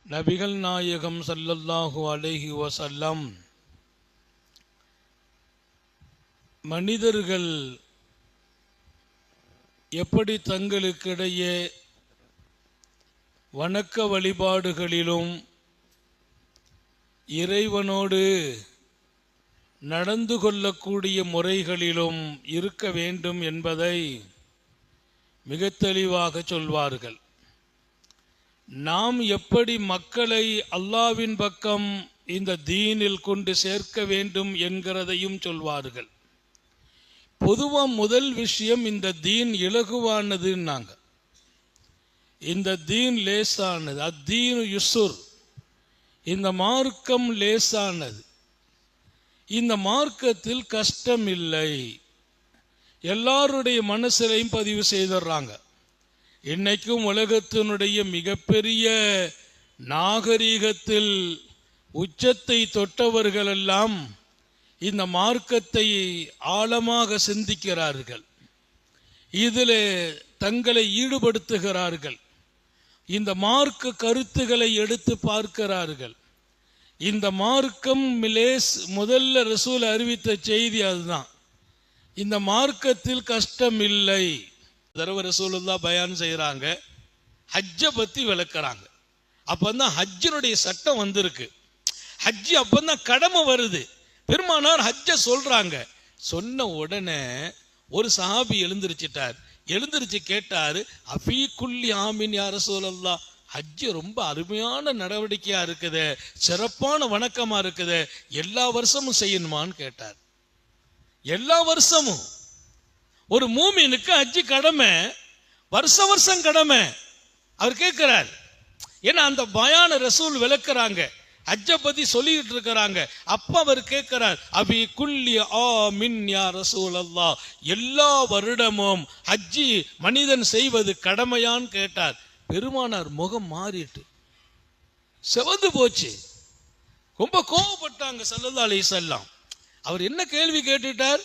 நபிகள் நாயகம் ஸல்லல்லாஹு அலைஹி வஸல்லம் மனிதர்கள் எப்படி தங்களுக்கிடையே வணக்க வழிபாடுகளிலும் இறைவனோடு நடந்து கொள்ளக்கூடிய முறைகளிலும் இருக்க வேண்டும் என்பதை மிக தெளிவாக சொல்வார்கள். நாம் எப்படி மக்களை அல்லாஹ்வின் பக்கம் இந்த தீனில் கொண்டு சேர்க்க வேண்டும் என்கிறதையும் சொல்வார்கள். பொதுவாக முதல் விஷயம், இந்த தீன் இலகுவானதுன்னாங்க. இந்த தீன் லேசானது, அத்தீனு யுஸ்ர், இந்த மார்க்கம் லேசானது, இந்த மார்க்கத்தில் கஷ்டம் இல்லை, எல்லாருடைய மனசிலையும் பதிவு செய்துடுறாங்க. இன்னைக்கும் உலகத்தினுடைய மிகப்பெரிய நாகரீகத்தில் உச்சத்தை தொட்டவர்களெல்லாம் இந்த மார்க்கத்தை ஆழமாக சிந்திக்கிறார்கள், இதில் தங்களை ஈடுபடுத்துகிறார்கள், இந்த மார்க்க கருத்துக்களை எடுத்து பார்க்கிறார்கள். இந்த மார்க்கம் முதல்ல ரசூல் அறிவித்த செய்தி அதுதான், இந்த மார்க்கத்தில் கஷ்டம் இல்லை. தரவ ரசூலுல்லாஹ் பயான் செய்கிறாங்க, ஹஜ்ஜை பற்றி விளக்குறாங்க. அப்போதான் ஹஜ்ஜினுடைய சட்டம் வந்திருக்கு, ஹஜ்ஜி அப்போதான் கடமை வருது. பெருமானார் ஹஜ்ஜை சொல்றாங்க. சொன்ன உடனே ஒரு சஹாபி எழுந்திருச்சு கேட்டார், அஃபீ குல்லி ஆமின் யா ரசூலல்லாஹ், ஹஜ்ஜு ரொம்ப அருமையான நடவடிக்கையா இருக்குது, சிறப்பான வணக்கமா இருக்குது, எல்லா வருஷமும் செய்யணுமான்னு கேட்டார். எல்லா வருஷமும் ஒரு மூமினுக்கு ஹஜ்ஜு கடமை, வருஷம் கடமை. அவர் கேட்கிறார், ஏன்னா அந்த பயான ரசூல் விளக்குறாங்க, ஹஜ்ஜை பத்தி சொல்லிட்டு இருக்கிறாங்க. அப்ப அவர் கேட்கிறார், அபி குல்லி ஆமின் யா ரசூலல்லாஹ், எல்லா வருடமும் ஹஜ்ஜி மனிதன் செய்வது கடமையான்னு கேட்டார். பெருமானார் முகம் மாறிட்டு செவந்து போச்சு, ரொம்ப கோவப்பட்டாங்க ஸல்லல்லாஹு அலைஹி வஸல்லம். அவர் என்ன கேள்வி கேட்டுட்டார்?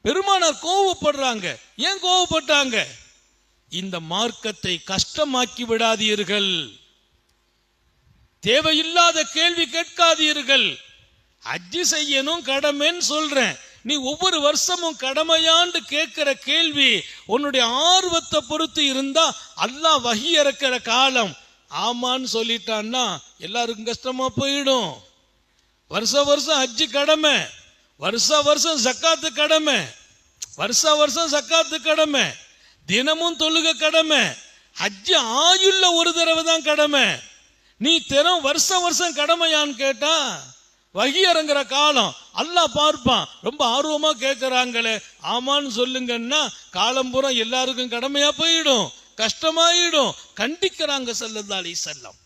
பெருமானார் கோவப்படுறாங்க. ஏன் கோவப்பட்டாங்க? இந்த மார்க்கத்தை கஷ்டமாக்கி விடாதீர்கள், தேவையில்லாத கேள்வி கேட்காதீர்கள். ஹஜ்ஜி செய்யணும் கடமைன்னு சொல்றேன், நீ ஒவ்வொரு வருஷமும் கடமையாண்டு கேட்கிற கேள்வி உன்னுடைய ஆர்வத்தை பொறுத்து இருந்தா அல்லாஹ் வஹி இறக்கிற காலம் ஆமான்னு சொல்லிட்டான்னா எல்லாருக்கும் கஷ்டமா போயிடும். வருஷம் ஹஜ்ஜி கடமை, வருஷம் ஜக்காத்து கடமை, வருஷம் ஜக்காத்து கடமை, தினமும் தொழுக கடமை. ஹஜ்ஜி ஆயுள்ள ஒரு தடவை தான் கடமை, நீ தினம் வருஷம் கடமையான்னு கேட்டா வகி இறங்குற காலம் அல்லாஹ் பார்ப்பான். ரொம்ப ஆர்வமா கேட்கிறாங்களே, ஆமான்னு சொல்லுங்கன்னா காலம்புறம் எல்லாருக்கும் கடமையா போயிடும், கஷ்டமாயிடும். கண்டிக்கிறாங்க ஸல்லல்லாஹு அலைஹி வஸல்லம்.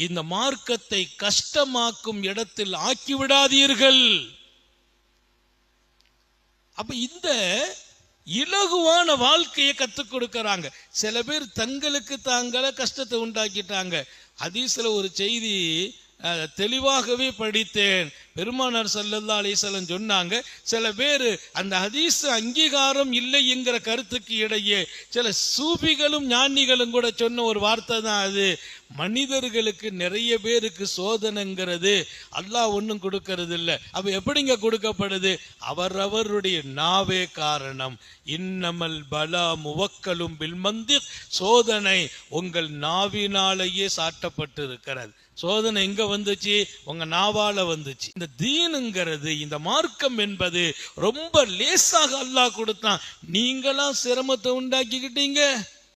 இந்த மார்க்கத்தை கஷ்டமாக்கும் இடத்தில் ஆக்கி விடாதீர்கள். அப்ப இந்த இலகுவான வாழ்க்கையை கத்துக் கொடுக்கறாங்க. சில பேர் தங்களுக்கு தாங்களே கஷ்டத்தை உண்டாக்கிட்டாங்க. ஹதீஸ்ல ஒரு செய்தி தெளிவாகவே படித்தேன். பெருமானார் ஸல்லல்லாஹு அலைஹி வஸல்லம் சொன்னாங்க, சில பேர் அந்த ஹதீஸ் அங்கீகாரம் இல்லை என்கிற கருத்துக்கு இடையே சில சூஃபிகளும் ஞானிகளும் கூட சொன்ன ஒரு வார்த்தை தான் அது. மனிதர்களுக்கு நிறைய பேருக்கு சோதனைங்கிறது அல்லாஹ் ஒன்றும் கொடுக்கறது இல்லை. அப்ப எப்படிங்க கொடுக்கப்படுது? அவரவருடைய நாவே காரணம். இன்னமல் பலா முவக்கலும் பில் மந்திக், சோதனை உங்கள் நாவினாலேயே சாட்டப்பட்டு இருக்கிறது. சோதனை எங்க வந்துச்சு? உங்க நாவால வந்துச்சு. இந்த தீனுங்கிறது, இந்த மார்க்கம் என்பது ரொம்ப லேசாக அல்லாஹ் கொடுத்தான். நீங்களாம் சிரமத்தை உண்டாக்கிக்கிட்டீங்க.